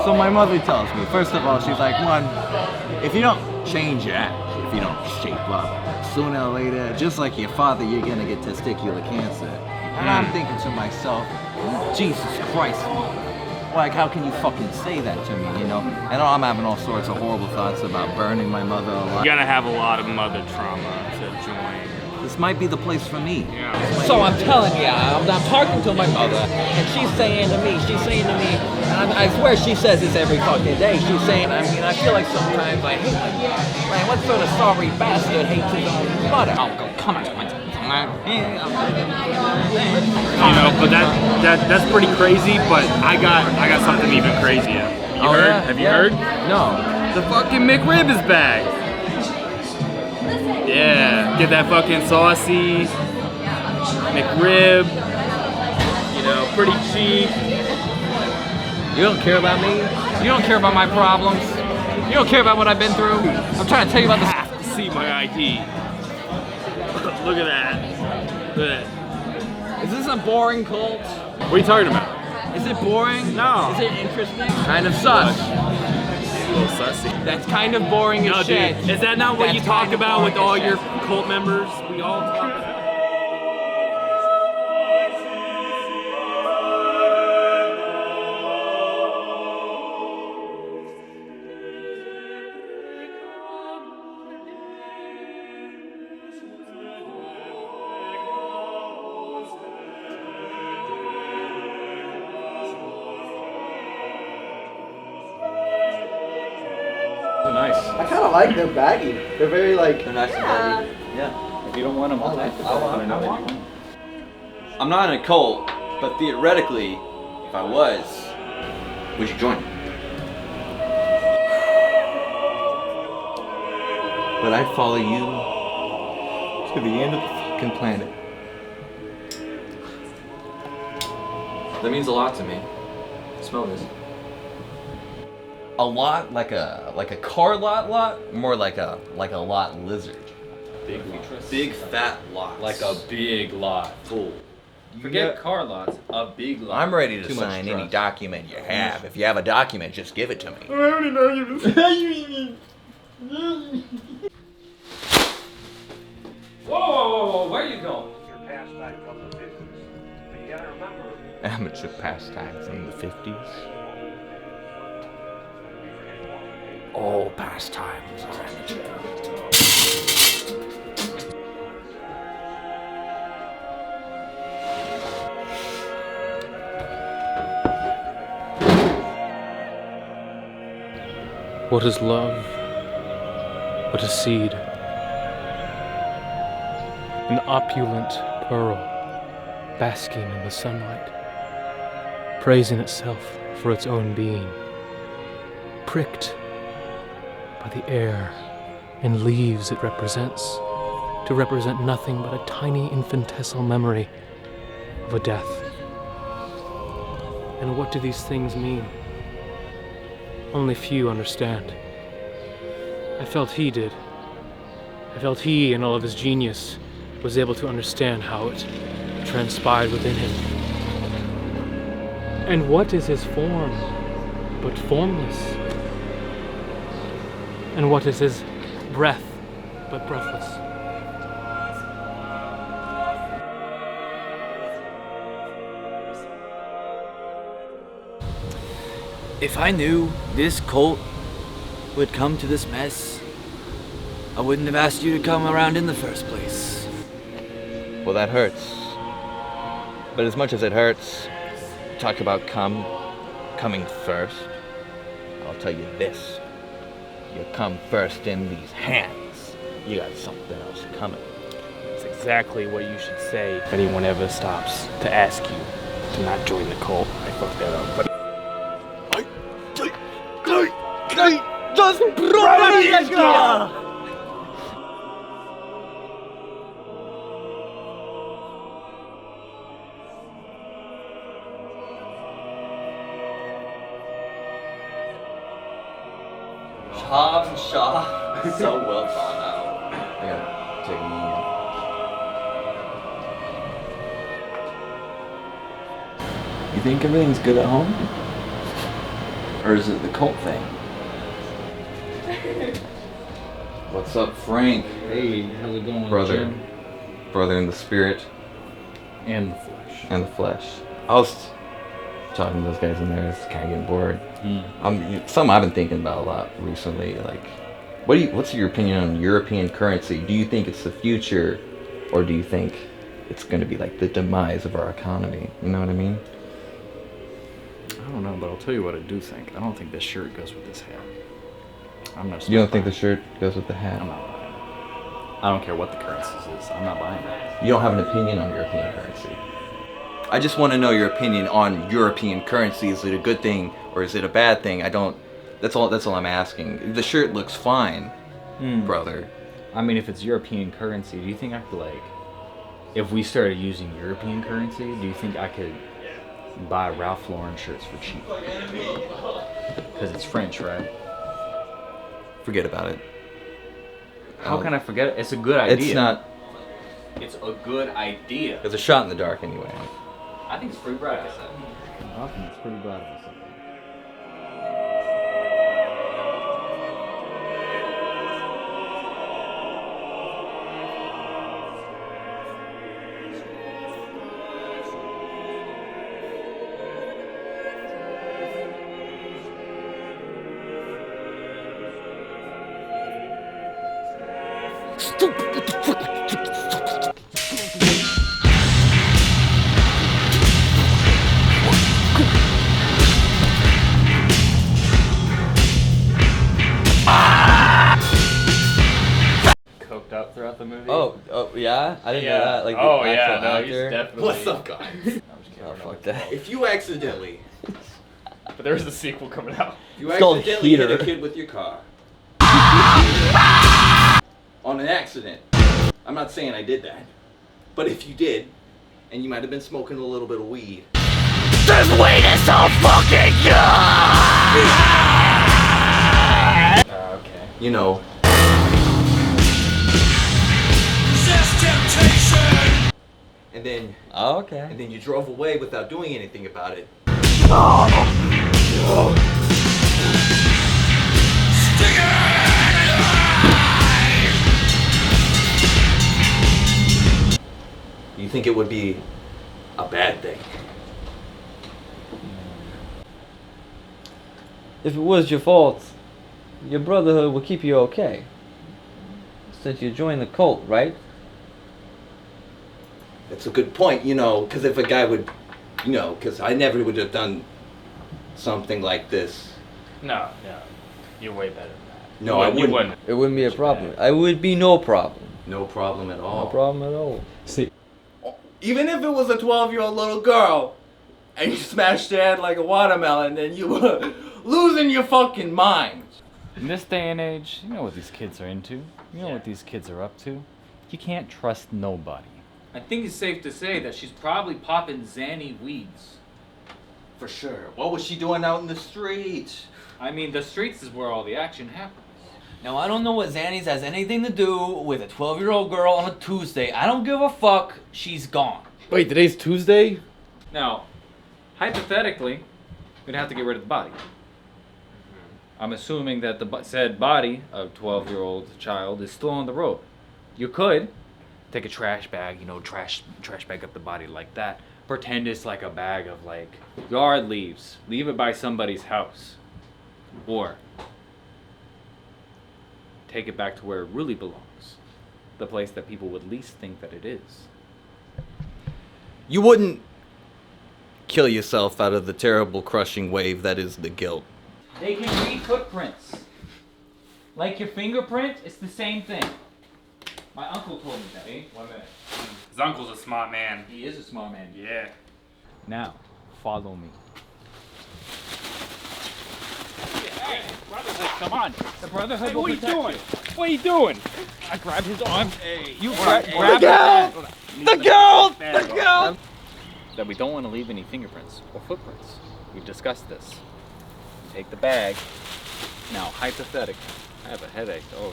So my mother tells me, first of all, she's like, one, if you don't change your act, if you don't shape up, sooner or later, just like your father, you're gonna get testicular cancer. And I'm thinking to myself, Jesus Christ, like, how can you fucking say that to me, you know? And I'm having all sorts of horrible thoughts about burning my mother alive. You gotta have a lot of mother trauma to join. This might be the place for me. Yeah. So I'm telling you, I'm talking to my mother, and she's saying to me, and I swear she says this every fucking day. She's saying, I mean, I feel like sometimes I hate my dad. Man, what sort of sorry bastard hates his own mother? Oh, come on. You know, but that's pretty crazy. But I got something even crazier. You heard? Yeah? Have you heard? No. The fucking McRib is back. Yeah, get that fucking saucy McRib. You know, pretty cheap. You don't care about me? You don't care about my problems? You don't care about what I've been through? I'm trying to tell you about this. I have to see my ID. Look at that. Look at that. Is this a boring cult? What are you talking about? Is it boring? No. Is it interesting? Kind of sus. A little sussy. That's kind of boring No, as shit. dude. Is that not what That's you talk kind of about with boring all as your shit. cult members? We all talk about. Nice. I kind of like them baggy. They're very like. They're nice and baggy. Yeah. If you don't want them, I'll take them. I want them. I'm not in a cult, but theoretically, if I was, would you join me? But I'd follow you to the end of the fucking planet. That means a lot to me. Smell this. A lot like a car lot, more like a lot lizard. Big fat lot. Like a big lot. Full. Forget car lots, a big lot. I'm ready to Too much sign any trust. document you have. If you have a document, just give it to me. Whoa, where are you going? Amateur pastimes in the 50s. All pastimes are amateur. What is love but a seed? An opulent pearl, basking in the sunlight, praising itself for its own being, pricked by the air and leaves it represents, to represent nothing but a tiny infinitesimal memory of a death. And what do these things mean? Only few understand. I felt he did. I felt he, in all of his genius, was able to understand how it transpired within him. And what is his form but formless? And what is his breath but breathless? If I knew this cult would come to this mess, I wouldn't have asked you to come around in the first place. Well, that hurts. But as much as it hurts, talk about coming first. I'll tell you this. You come first in these hands. You got something else coming. That's exactly what you should say if anyone ever stops to ask you to not join the cult. I fucked that up. But Hobbs and Shaw. So well thought out. I gotta take a moment. You think everything's good at home? Or is it the cult thing? What's up, Frank? Hey, how's it going, Brother. Jim? Brother in the spirit And the flesh. and the flesh. I was talking to those guys in there. It's kind of getting bored. Something I've been thinking about a lot recently. Like, what's your opinion on European currency? Do you think it's the future, or do you think it's going to be like the demise of our economy? You know what I mean? I don't know, but I'll tell you what I do think. I don't think this shirt goes with this hat. I'm not. You don't think the shirt goes with the hat? I'm not buying it. I don't care what the currency is. I'm not buying it. You don't have an opinion on European currency. I just want to know your opinion on European currency. Is it a good thing or is it a bad thing? I don't. That's all I'm asking. The shirt looks fine, brother. I mean, if it's European currency, do you think I could, like, if we started using European currency, do you think I could buy Ralph Lauren shirts for cheap? Because it's French, right? Forget about it. How can I forget it? It's a good idea. It's not. It's a good idea. It's a shot in the dark anyway. I think it's pretty bright. I think it's pretty bright. Coked up throughout the movie. Oh, yeah? I didn't know that. Like, oh the yeah, actual no, actor. he's definitely. What's up, guys? Oh, fuck that. If you accidentally, But there's a sequel coming out. It's called Heater. kid with your car on an accident, I'm not saying I did that, but if you did, and you might have been smoking a little bit of weed. This weed is so fucking good! Okay. You know. And then, Oh, okay. and then you drove away without doing anything about it. You think it would be a bad thing? If it was your fault, your brotherhood would keep you okay. Since you joined the cult, right? That's a good point, you know, because if a guy would, you know, because I never would have done something like this. No, you're way better than that. No, I wouldn't. It wouldn't be a problem. I would be no problem. No problem at all. No problem at all. See, Even if it was a 12-year-old little girl, and you smashed her head like a watermelon, then you were losing your fucking mind. In this day and age, you know what these kids are into. You know what these kids are up to. You can't trust nobody. I think it's safe to say that she's probably popping Zanny weeds. For sure. What was she doing out in the street? I mean, the streets is where all the action happens. Now, I don't know what Xanny's has anything to do with a 12-year-old girl on a Tuesday. I don't give a fuck. She's gone. wait, today's Tuesday? Now, hypothetically, we'd have to get rid of the body. I'm assuming that the said body of 12-year-old child is still on the road. You could take a trash bag, you know, trash bag up the body like that. Pretend it's like a bag of like yard leaves. Leave it by somebody's house. Or take it back to where it really belongs. The place that people would least think that it is. You wouldn't kill yourself out of the terrible crushing wave that is the guilt. They can read footprints. Like your fingerprint, it's the same thing. My uncle told me that. Hey, 1 minute. His uncle's a smart man. He is a smart man. Yeah. Now, follow me. Hey, brotherhood, come on. The brotherhood Hey, will what are you protect doing? What are you doing? I grabbed his arm. Hey, You grab grab the girl! The girl! that we don't want to leave any fingerprints or footprints. We've discussed this. Take the bag. Now, hypothetically, I have a headache. Oh,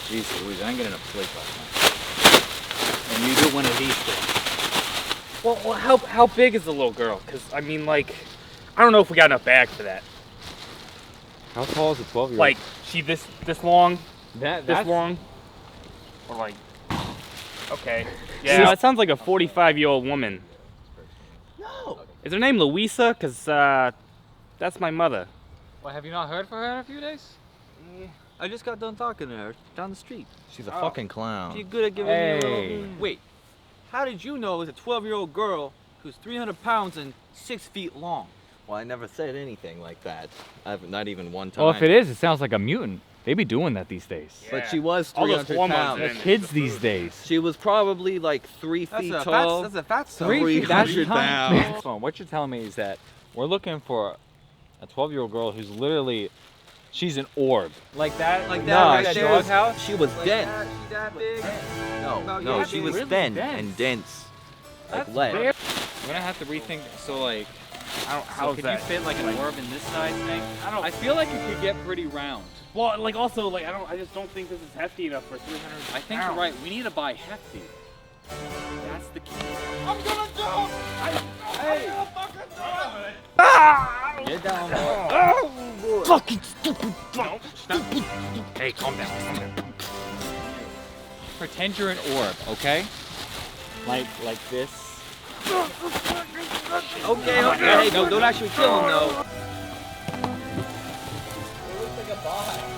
jeez Louise, I didn't get enough sleep last night. And you do one of these things. Well, how big is the little girl? Because, I mean, like, I don't know if we got enough bag for that. How tall is a 12-year-old? Like, she this long, that. this long, or like, okay. Yeah, it sounds like a 45-year-old woman. No. Is her name Louisa? Cause that's my mother. Well, have you not heard from her in a few days? I just got done talking to her down the street. She's a fucking clown. She's good at giving me a Hey. little... Wait, how did you know it was a 12-year-old girl who's 300 pounds and 6 feet long? Well, I never said anything like that. Not even one time. Well, if it is, it sounds like a mutant. They be doing that these days. But she was All those 300 hormones pounds. in The kids these days. She was probably like 3 feet tall. That's a fat stuff. 300 pounds. So what you're telling me is that we're looking for a 12-year-old girl who's literally, she's an orb. Like that No, right she there? was, she was dense. She that big? No, she was really thin dense. and dense. Like That's lead. very- We're gonna have to rethink. So like, How's could that? you fit like an orb in this size thing? I feel like it could get pretty round. Well, like also, like I just don't think this is hefty enough for 300. I think you're right. We need to buy hefty. That's the key. Get down, boy. Fucking stupid. No, stop. Hey, calm down. Calm down. Pretend you're an orb, okay? Like this. Okay. Hey, don't actually kill him, though.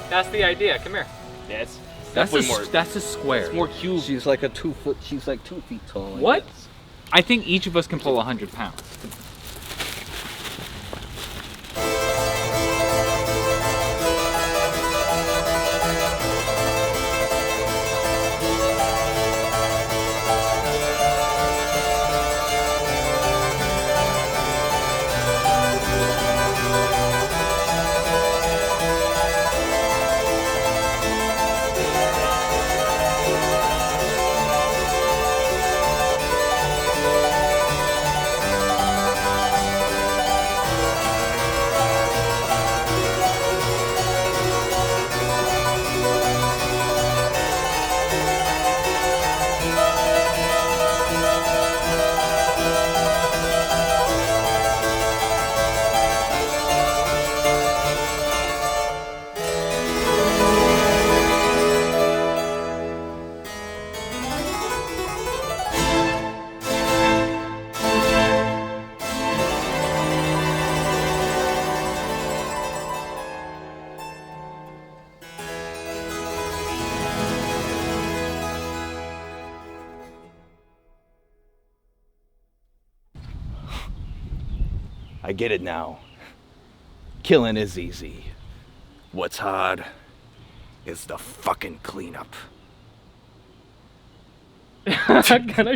That's the idea. Come here. Yes. That's a square. It's more cube. She's like 2 foot. She's like 2 feet tall. I What? guess. I think each of us can pull 100 pounds. I get it now. Killing is easy. What's hard is the fucking cleanup. Can I